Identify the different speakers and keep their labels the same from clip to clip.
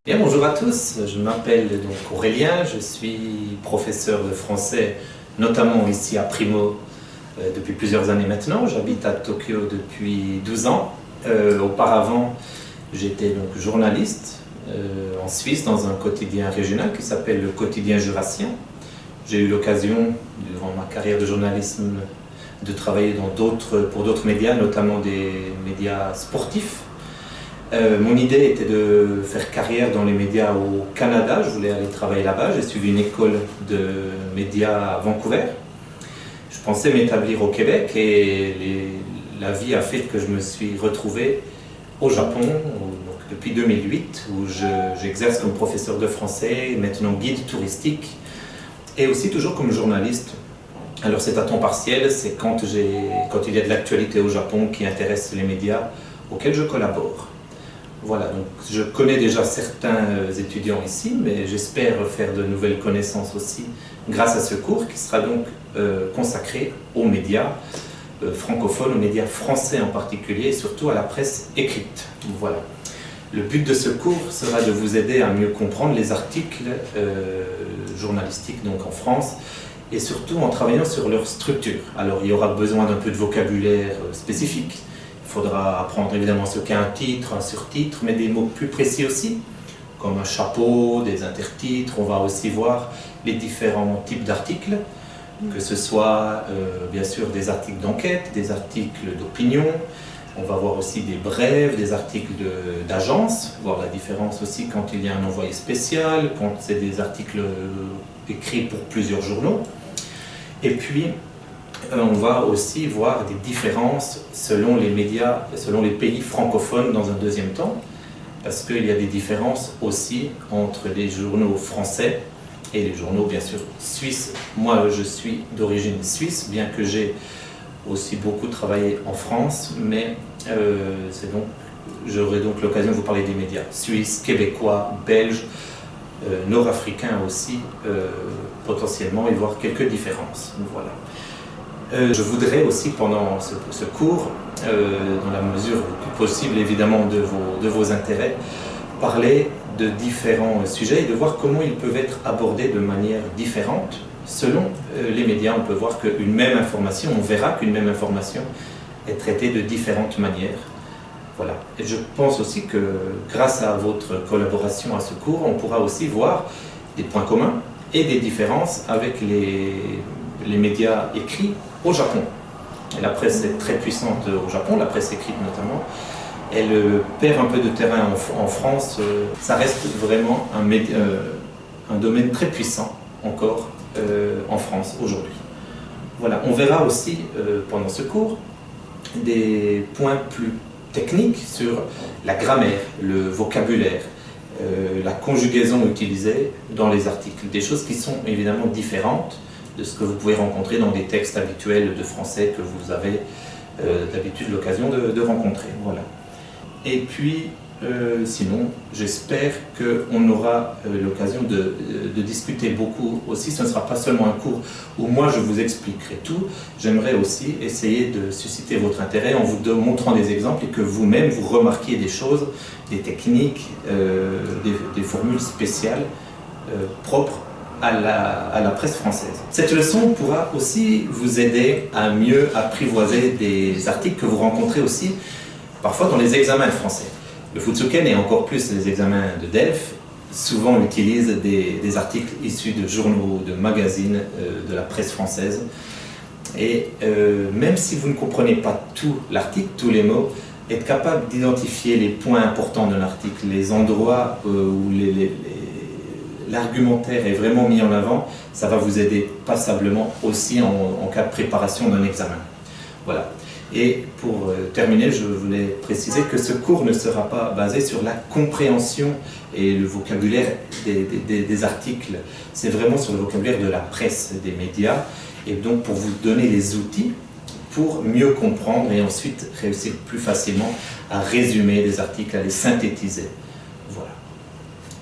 Speaker 1: Bien, bonjour à tous, je m'appelle donc Aurélien, je suis professeur de français, notamment ici à Primo, depuis plusieurs années maintenant. J'habite à Tokyo depuis 12 ans. Auparavant, j'étais donc journaliste en Suisse dans un quotidien régional qui s'appelle le Quotidien Jurassien. J'ai eu l'occasion, durant ma carrière de journalisme, de travailler pour d'autres médias, notamment des médias sportifs. Mon idée était de faire carrière dans les médias au Canada, je voulais aller travailler là-bas, j'ai suivi une école de médias à Vancouver. Je pensais m'établir au Québec et la vie a fait que je me suis retrouvé au Japon donc depuis 2008 où j'exerce comme professeur de français, maintenant guide touristique et aussi toujours comme journaliste. Alors c'est à temps partiel, c'est quand il y a de l'actualité au Japon qui intéresse les médias auxquels je collabore. Voilà, donc je connais déjà certains étudiants ici, mais j'espère faire de nouvelles connaissances aussi grâce à ce cours qui sera donc consacré aux médias francophones, aux médias français en particulier et surtout à la presse écrite. Voilà. Le but de ce cours sera de vous aider à mieux comprendre les articles journalistiques donc en France et surtout en travaillant sur leur structure. Alors il y aura besoin d'un peu de vocabulaire spécifique. Il faudra apprendre évidemment ce qu'est un titre, un surtitre, mais des mots plus précis aussi, comme un chapeau, des intertitres. On va aussi voir les différents types d'articles, que ce soit bien sûr des articles d'enquête, des articles d'opinion. On va voir aussi des brèves, des articles d'agence, voir la différence aussi quand il y a un envoyé spécial, quand c'est des articles écrits pour plusieurs journaux. Et puis, on va aussi voir des différences selon les médias, selon les pays francophones dans un deuxième temps, parce qu'il y a des différences aussi entre les journaux français et les journaux bien sûr suisses. Moi je suis d'origine suisse, bien que j'ai aussi beaucoup travaillé en France, mais j'aurai donc l'occasion de vous parler des médias suisses, québécois, belges, nord-africains aussi, potentiellement, et voir quelques différences. Voilà. Je voudrais aussi pendant ce cours, dans la mesure du possible évidemment de vos intérêts, parler de différents sujets et de voir comment ils peuvent être abordés de manière différente selon les médias. On peut voir qu'une même information, on verra qu'une même information est traitée de différentes manières. Voilà. Et je pense aussi que grâce à votre collaboration à ce cours, on pourra aussi voir des points communs et des différences avec les médias écrits au Japon. Et la presse est très puissante au Japon, la presse écrite notamment. Elle perd un peu de terrain en France. Ça reste vraiment un domaine très puissant encore en France aujourd'hui. Voilà, on verra aussi pendant ce cours des points plus techniques sur la grammaire, le vocabulaire, la conjugaison utilisée dans les articles. Des choses qui sont évidemment différentes de ce que vous pouvez rencontrer dans des textes habituels de français que vous avez d'habitude l'occasion de rencontrer. Voilà. Et puis, sinon, j'espère qu'on aura l'occasion de discuter beaucoup aussi. Ce ne sera pas seulement un cours où moi je vous expliquerai tout. J'aimerais aussi essayer de susciter votre intérêt en vous montrant des exemples et que vous-même vous remarquiez des choses, des techniques, des formules spéciales propres à la presse française. Cette leçon pourra aussi vous aider à mieux apprivoiser des articles que vous rencontrez aussi parfois dans les examens de français. Le Futsuken et encore plus les examens de DELF souvent utilisent des articles issus de journaux, de magazines, de la presse française. Et même si vous ne comprenez pas tout l'article, tous les mots, être capable d'identifier les points importants de l'article, les endroits où l'argumentaire est vraiment mis en avant, ça va vous aider passablement aussi en cas de préparation d'un examen. Voilà. Et pour terminer, je voulais préciser que ce cours ne sera pas basé sur la compréhension et le vocabulaire des articles. C'est vraiment sur le vocabulaire de la presse, des médias, et donc pour vous donner les outils pour mieux comprendre et ensuite réussir plus facilement à résumer les articles, à les synthétiser. Voilà.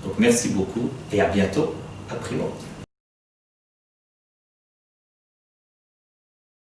Speaker 1: Donc merci beaucoup et à bientôt à Primo.